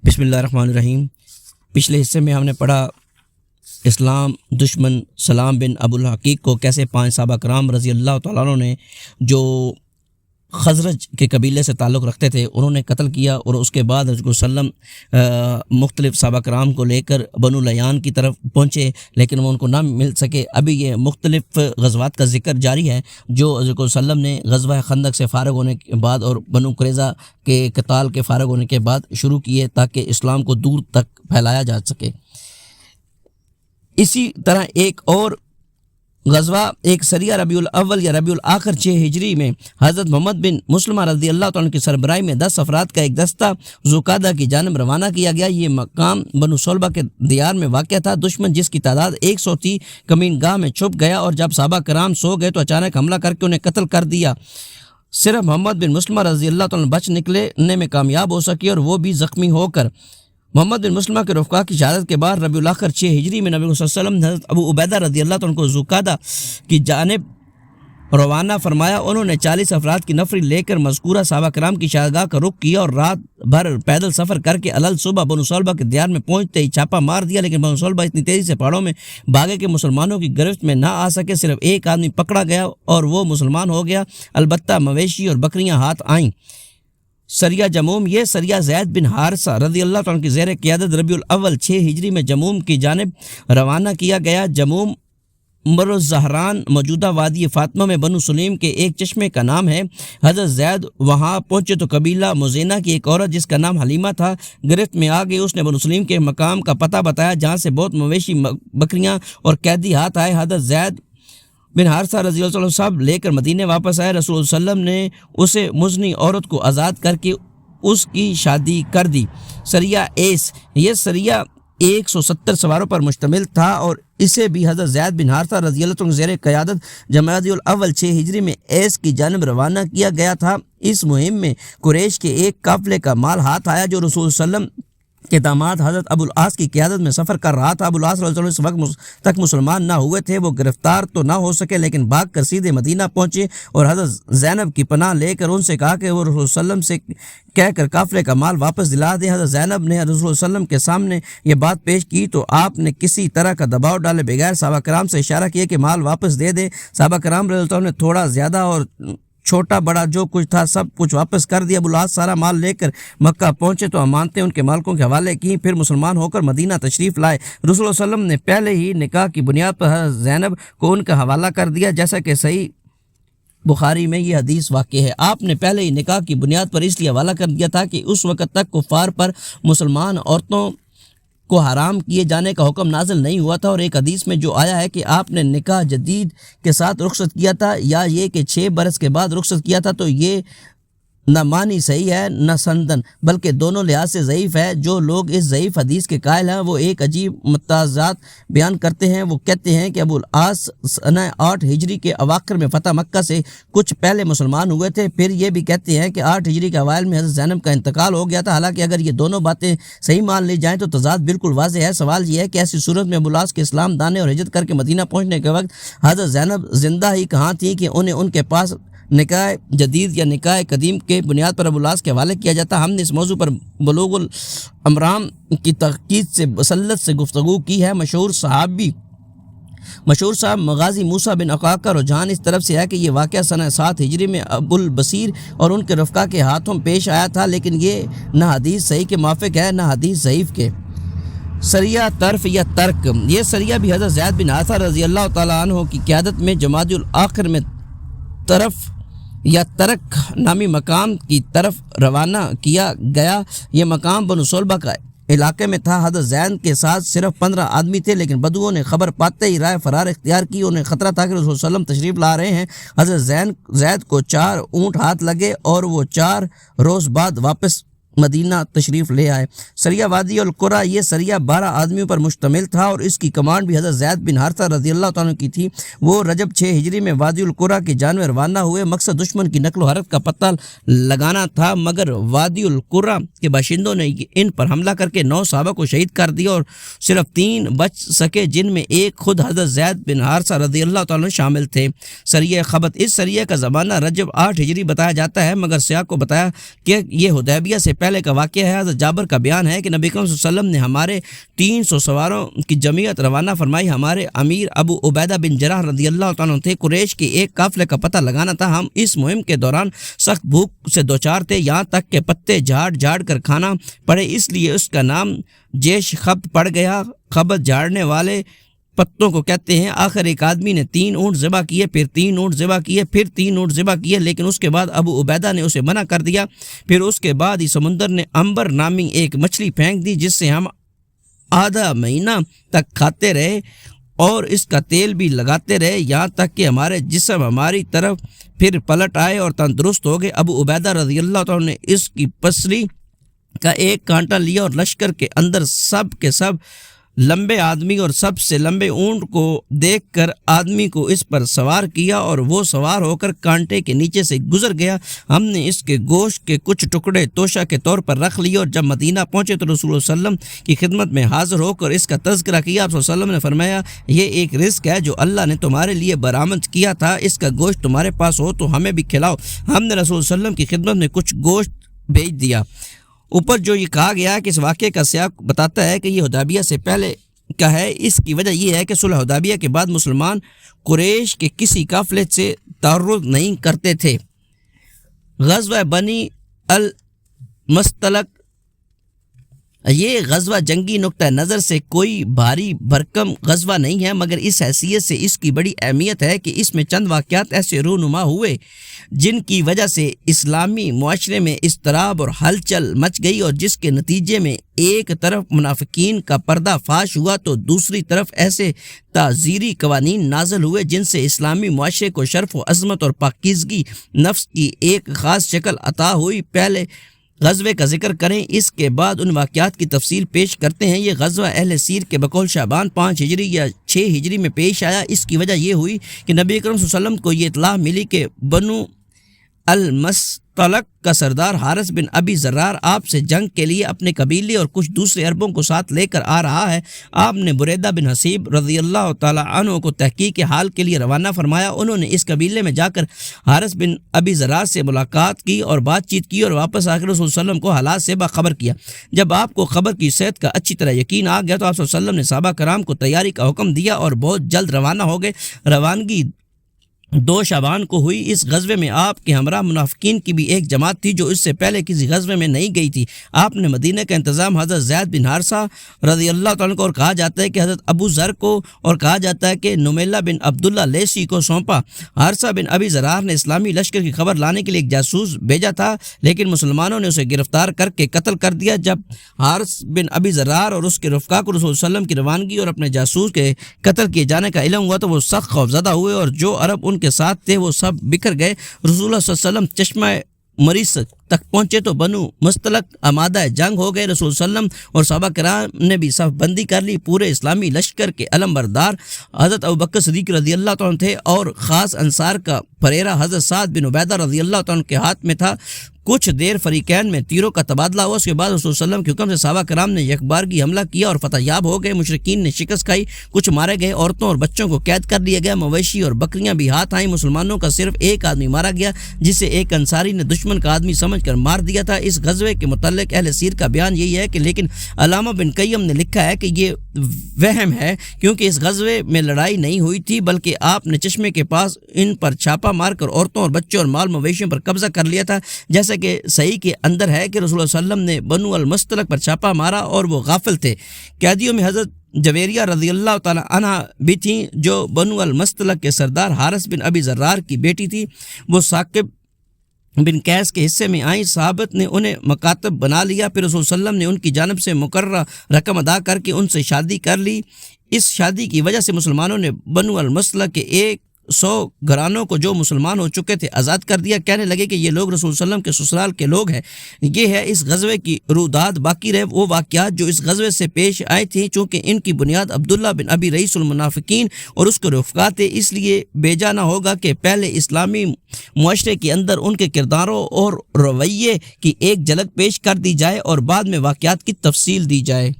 بسم اللہ الرحمن الرحیم۔ پچھلے حصے میں ہم نے پڑھا اسلام دشمن سلام بن ابو الحقیق کو کیسے 5 صحابہ کرام رضی اللہ تعالیٰ عنہ نے جو خزرج کے قبیلے سے تعلق رکھتے تھے انہوں نے قتل کیا، اور اس کے بعد رسول وسلم مختلف صحابہ کرام کو لے کر بنو لیان کی طرف پہنچے، لیکن وہ ان کو نہ مل سکے۔ ابھی یہ مختلف غزوات کا ذکر جاری ہے جو رسول وسلم نے غزوہ خندق سے فارغ ہونے کے بعد اور بنو قریظہ کے قتال کے فارغ ہونے کے بعد شروع کیے تاکہ اسلام کو دور تک پھیلایا جا سکے۔ اسی طرح ایک اور غزوہ، ایک سریہ ربیع الاول یا ربیع الاخر 6 ہجری میں حضرت محمد بن مسلمہ رضی اللہ تعالیٰ عنہ کی سربراہی میں 10 افراد کا ایک دستہ ذوقعدہ کی جانب روانہ کیا گیا۔ یہ مقام بنو صلبہ کے دیار میں واقع تھا۔ دشمن جس کی تعداد 100 تھی کمین گاہ میں چھپ گیا، اور جب صحابہ کرام سو گئے تو اچانک حملہ کر کے انہیں قتل کر دیا۔ صرف محمد بن مسلمہ رضی اللہ تعالیٰ عنہ بچ نکلنے میں کامیاب ہو سکے، اور وہ بھی زخمی ہو کر۔ محمد بن مسلمہ کے رفقا کی شہادت کے بعد ربیع الاخر 6 ہجری میں نبی صلی اللہ علیہ وسلم نے حضرت ابو عبیدہ رضی اللہ عنہ کو ذوقعدہ کی جانب روانہ فرمایا۔ انہوں نے 40 افراد کی نفری لے کر مذکورہ صحابہ کرام کی شاہگاہ کا رخ کیا، اور رات بھر پیدل سفر کر کے علل صبح بنو صلبہ کے دیار میں پہنچتے ہی چھاپا مار دیا، لیکن بنو صلبہ اتنی تیزی سے پہاڑوں میں بھاگے کہ مسلمانوں کی گرفت میں نہ آ سکے۔ صرف ایک آدمی پکڑا گیا اور وہ مسلمان ہو گیا، البتہ مویشی اور بکریاں ہاتھ آئیں۔ سریہ جموم، یہ سریہ زید بن حارثہ رضی اللہ عنہ کی زیر قیادت ربیع الاول 6 ہجری میں جموم کی جانب روانہ کیا گیا۔ جموم مر الزہران موجودہ وادی فاطمہ میں بنو سلیم کے ایک چشمے کا نام ہے۔ حضرت زید وہاں پہنچے تو قبیلہ مزینہ کی ایک عورت جس کا نام حلیمہ تھا گرفت میں آ گئی۔ اس نے بنو سلیم کے مقام کا پتہ بتایا جہاں سے بہت مویشی بکریاں اور قیدی ہاتھ آئے۔ حضرت زید بن حارثہ رضی اللہ عنہ سب لے کر مدینے واپس آئے۔ رسول اللہ علیہ وسلم نے اسے مزنی عورت کو آزاد کر کے اس کی شادی کر دی۔ سریہ ایس، یہ سریہ 170 سواروں پر مشتمل تھا، اور اسے بھی حضرت زید بن حارثہ رضی اللہ عنہ زیر قیادت جمادی الاول 6 ہجری میں ایس کی جانب روانہ کیا گیا تھا۔ اس مہم میں قریش کے ایک قافلے کا مال ہاتھ آیا جو رسول صلی اللہ علیہ وسلم کے داماد حضرت ابو العاص کی قیادت میں سفر کر رہا تھا۔ ابو العاص رضی اللہ عنہ اس وقت تک مسلمان نہ ہوئے تھے۔ وہ گرفتار تو نہ ہو سکے لیکن بھاگ کر سیدھے مدینہ پہنچے اور حضرت زینب کی پناہ لے کر ان سے کہا کہ وہ رسول صلی اللہ علیہ وسلم سے کہہ کر قافلے کا مال واپس دلا دیں۔ حضرت زینب نے رسول صلی اللہ علیہ وسلم کے سامنے یہ بات پیش کی تو آپ نے کسی طرح کا دباؤ ڈالے بغیر صحابہ کرام سے اشارہ کیا کہ مال واپس دے دیں۔ صحابہ کرام رضی اللہ عنہ نے تھوڑا زیادہ اور چھوٹا بڑا جو کچھ تھا سب کچھ واپس کر دیا۔ ابو العاص سارا مال لے کر مکہ پہنچے تو امانتیں ان کے مالکوں کے حوالے کی، پھر مسلمان ہو کر مدینہ تشریف لائے۔ رسول اللہ صلی اللہ علیہ وسلم نے پہلے ہی نکاح کی بنیاد پر حضرت زینب کو ان کا حوالہ کر دیا، جیسا کہ صحیح بخاری میں یہ حدیث واقع ہے۔ آپ نے پہلے ہی نکاح کی بنیاد پر اس لیے حوالہ کر دیا تھا کہ اس وقت تک کفار پر مسلمان عورتوں کو حرام کیے جانے کا حکم نازل نہیں ہوا تھا، اور ایک حدیث میں جو آیا ہے کہ آپ نے نکاح جدید کے ساتھ رخصت کیا تھا یا یہ کہ 6 برس کے بعد رخصت کیا تھا، تو یہ نہ معنی صحیح ہے نہ سندن، بلکہ دونوں لحاظ سے ضعیف ہے۔ جو لوگ اس ضعیف حدیث کے قائل ہیں وہ ایک عجیب متضاد بیان کرتے ہیں۔ وہ کہتے ہیں کہ ابو العاص سنہ 8 ہجری کے اواخر میں فتح مکہ سے کچھ پہلے مسلمان ہوئے تھے۔ پھر یہ بھی کہتے ہیں کہ 8 ہجری کے اوائل میں حضرت زینب کا انتقال ہو گیا تھا۔ حالانکہ اگر یہ دونوں باتیں صحیح مان لی جائیں تو تضاد بالکل واضح ہے۔ سوال یہ ہے کہ ایسی صورت میں ابو العاص کے اسلام دانے اور ہجرت کر کے مدینہ پہنچنے کے وقت حضرت زینب زندہ ہی کہاں تھی کہ انہیں ان کے پاس نکاح جدید یا نکاح قدیم کے بنیاد پر ابو العاص کے حوالے کیا جاتا۔ ہم نے اس موضوع پر بلوغ الامرام کی تحقیق سے بسلط سے گفتگو کی ہے۔ مشہور صاحب مغازی موسیٰ بن عقاقہ کا رجحان اس طرف سے ہے کہ یہ واقعہ سنہ 7 ہجری میں ابو البصیر اور ان کے رفقا کے ہاتھوں پیش آیا تھا، لیکن یہ نہ حدیث صحیح کے موافق ہے نہ حدیث ضعیف کے۔ سریہ طرف یا ترک، یہ سریہ بھی حضرت زید بن حارثہ رضی اللہ تعالیٰ عنہ کی قیادت میں جمادی الاخر میں طرف یا ترک نامی مقام کی طرف روانہ کیا گیا۔ یہ مقام بنو صلبہ کا علاقے میں تھا۔ حضرت زین کے ساتھ صرف 15 آدمی تھے، لیکن بدوؤں نے خبر پاتے ہی رائے فرار اختیار کی۔ انہیں خطرہ تھا کہ رسول صلی اللہ علیہ وسلم تشریف لا رہے ہیں۔ حضرت زید کو 4 اونٹ ہاتھ لگے اور وہ 4 روز بعد واپس مدینہ تشریف لے آئے۔ سریہ وادی القرا، یہ سریہ 12 آدمیوں پر مشتمل تھا اور اس کی کمانڈ بھی حضرت زید بن حارثہ رضی اللہ عنہ کی تھی۔ وہ رجب 6 ہجری میں وادی القرا کی جانب روانہ ہوئے۔ مقصد دشمن کی نقل و حرکت کا پتہ لگانا تھا، مگر وادی القرا کے باشندوں نے ان پر حملہ کر کے 9 صحابہ کو شہید کر دیا اور صرف 3 بچ سکے، جن میں ایک خود حضرت زید بن حارثہ رضی اللہ عنہ شامل تھے۔ سریہ خبت، اس سریہ کا زمانہ رجب 8 ہجری بتایا جاتا ہے، مگر سیاق کو بتایا کہ یہ حدیبیہ سے پہلے کا واقعہ ہے۔ حضرت جابر کا بیان ہے کہ نبی کریم صلی اللہ علیہ وسلم نے ہمارے 300 سواروں کی جمعیت روانہ فرمائی۔ ہمارے امیر ابو عبیدہ بن جراح رضی اللہ تعالیٰ عنہ تھے۔ قریش کے ایک قافلے کا پتہ لگانا تھا۔ ہم اس مہم کے دوران سخت بھوک سے دوچار تھے، یہاں تک کہ پتے جھاڑ جھاڑ کر کھانا پڑے، اس لیے اس کا نام جیش خبت پڑ گیا۔ خبت جھاڑنے والے پتوں کو کہتے ہیں۔ آخر ایک آدمی نے 3 اونٹ ذبح کیے، پھر 3 اونٹ ذبح کیے، پھر 3 اونٹ ذبح کیے، لیکن اس کے بعد ابو عبیدہ نے اسے منع کر دیا۔ پھر اس کے بعد ہی سمندر نے امبر نامی ایک مچھلی پھینک دی، جس سے ہم آدھا مہینہ تک کھاتے رہے اور اس کا تیل بھی لگاتے رہے، یہاں تک کہ ہمارے جسم ہماری طرف پھر پلٹ آئے اور تندرست ہو گئے۔ ابو عبیدہ رضی اللہ عنہ نے اس کی پسلی کا ایک کانٹا لیا اور لشکر کے اندر سب کے سب لمبے آدمی اور سب سے لمبے اونٹ کو دیکھ کر آدمی کو اس پر سوار کیا اور وہ سوار ہو کر کانٹے کے نیچے سے گزر گیا۔ ہم نے اس کے گوشت کے کچھ ٹکڑے توشہ کے طور پر رکھ لیے اور جب مدینہ پہنچے تو رسول اللہ صلی اللہ علیہ وسلم کی خدمت میں حاضر ہو کر اس کا تذکرہ کیا۔ آپ صلی اللہ علیہ وسلم نے فرمایا، یہ ایک رزق ہے جو اللہ نے تمہارے لیے برآمد کیا تھا، اس کا گوشت تمہارے پاس ہو تو ہمیں بھی کھلاؤ۔ ہم نے رسول اللہ صلی اللہ علیہ وسلم کی خدمت میں کچھ گوشت بھیج دیا۔ اوپر جو یہ کہا گیا کہ اس واقعے کا سیاق بتاتا ہے کہ یہ حدیبیہ سے پہلے کا ہے۔ اس کی وجہ یہ ہے کہ صلح حدیبیہ کے بعد مسلمان قریش کے کسی قافلے سے تعرض نہیں کرتے تھے۔ غزوہ بنی المستلق، یہ غزوہ جنگی نقطہ نظر سے کوئی بھاری بھرکم غزوہ نہیں ہے، مگر اس حیثیت سے اس کی بڑی اہمیت ہے کہ اس میں چند واقعات ایسے رونما ہوئے جن کی وجہ سے اسلامی معاشرے میں اضطراب اور ہلچل مچ گئی، اور جس کے نتیجے میں ایک طرف منافقین کا پردہ فاش ہوا تو دوسری طرف ایسے تعزیری قوانین نازل ہوئے جن سے اسلامی معاشرے کو شرف و عظمت اور پاکیزگی نفس کی ایک خاص شکل عطا ہوئی۔ پہلے غزوے کا ذکر کریں، اس کے بعد ان واقعات کی تفصیل پیش کرتے ہیں۔ یہ غزوہ اہل سیر کے بقول شعبان 5 ہجری یا 6 ہجری میں پیش آیا۔ اس کی وجہ یہ ہوئی کہ نبی اکرم صلی اللہ علیہ وسلم کو یہ اطلاع ملی کہ بنو المستلق کا سردار حارث بن ابی زرار آپ سے جنگ کے لیے اپنے قبیلے اور کچھ دوسرے عربوں کو ساتھ لے کر آ رہا ہے۔ آپ نے بریدہ بن حصیب رضی اللہ تعالی عنہ کو تحقیق حال کے لیے روانہ فرمایا۔ انہوں نے اس قبیلے میں جا کر حارث بن ابی زرار سے ملاقات کی اور بات چیت کی اور واپس آ کر رسول صلی اللہ علیہ وسلم کو حالات سے باخبر کیا۔ جب آپ کو خبر کی صحت کا اچھی طرح یقین آ گیا تو آپ صلی اللہ علیہ وسلم نے صحابہ کرام کو تیاری کا حکم دیا اور بہت جلد روانہ ہو گئے۔ روانگی 2 شعبان کو ہوئی۔ اس غزوے میں آپ کے ہمراہ منافقین کی بھی ایک جماعت تھی جو اس سے پہلے کسی غزوے میں نہیں گئی تھی۔ آپ نے مدینہ کا انتظام حضرت زید بن حارثہ رضی اللہ تعالیٰ کو، اور کہا جاتا ہے کہ حضرت ابو ذر کو، اور کہا جاتا ہے کہ نمیلہ بن عبداللہ لیسی کو سونپا۔ حارثہ بن ابی زرار نے اسلامی لشکر کی خبر لانے کے لیے ایک جاسوس بھیجا تھا، لیکن مسلمانوں نے اسے گرفتار کر کے قتل کر دیا۔ جب حارث بن ابی زرار اور اس کے رفقا کو رسول صلی اللہ علیہ وسلم کی روانگی اور اپنے جاسوس کے قتل کیے جانے کا علم ہوا تو وہ سخت خوفزدہ ہوئے، اور جو عرب ان کے ساتھ تھے وہ سب بکھر گئے۔ رسول اللہ صلی اللہ علیہ وسلم چشمہ مریض تک پہنچے تو بنو مستلق آمادہ جنگ ہو گئے۔ رسول صلی اللہ علیہ وسلم اور صحابہ کرام نے بھی صف بندی کر لی۔ پورے اسلامی لشکر کے علم بردار حضرت ابوبکر صدیق رضی اللہ تعالیٰ عنہ تھے اور خاص انصار کا پریرا حضرت سعد بن عبیدہ رضی اللہ تعالیٰ عنہ کے ہاتھ میں تھا۔ کچھ دیر فریقین میں تیروں کا تبادلہ ہوا۔ اس کے بعد رسول صلی اللہ علیہ وسلم کے حکم سے صحابہ کرام نے یکبارگی حملہ کیا اور فتح یاب ہو گئے۔ مشرکین نے شکست کھائی، کچھ مارے گئے، عورتوں اور بچوں کو قید کر لیا گیا، مویشی اور بکریاں بھی ہاتھ آئیں۔ مسلمانوں کا صرف ایک آدمی مارا گیا جسے ایک انصاری نے دشمن کا آدمی سمجھ کر مار دیا تھا۔ اس غزوے کے متعلق اہل سیر کا بیان یہی ہے کہ لیکن علامہ بن قیم نے لکھا ہے کہ یہ وہم ہے، کیونکہ اس غزوے میں لڑائی نہیں ہوئی تھی بلکہ آپ نے چشمے کے پاس ان پر چھاپا مار کر عورتوں اور بچوں اور مال مویشیوں پر قبضہ کر لیا تھا، جیسا کہ صحیح کے اندر ہے کہ رسول اللہ صلی اللہ علیہ وسلم نے بنو المستلق پر چھاپا مارا اور وہ غافل تھے۔ قیدیوں میں حضرت جویریہ رضی اللہ تعالی عنہ بھی تھیں جو بنو المستلق کے سردار حارث بن ابی زرار کی بیٹی تھی۔ وہ ثاقب بن قیس کے حصے میں آئیں، صحابت نے انہیں مکاتب بنا لیا، پھر رسول صلی اللہ علیہ وسلم نے ان کی جانب سے مقررہ رقم ادا کر کے ان سے شادی کر لی۔ اس شادی کی وجہ سے مسلمانوں نے بنو المستلق کے 100 گھرانوں کو جو مسلمان ہو چکے تھے آزاد کر دیا۔ کہنے لگے کہ یہ لوگ رسول صلی اللہ علیہ وسلم کے سسرال کے لوگ ہیں۔ یہ ہے اس غزوے کی روداد۔ باقی رہے وہ واقعات جو اس غزوے سے پیش آئے تھے، چونکہ ان کی بنیاد عبداللہ بن ابی رئیس المنافقین اور اس کے رفقا تھے، اس لیے بھیجا نہ ہوگا کہ پہلے اسلامی معاشرے کے اندر ان کے کرداروں اور رویے کی ایک جھلک پیش کر دی جائے اور بعد میں واقعات کی تفصیل دی جائے۔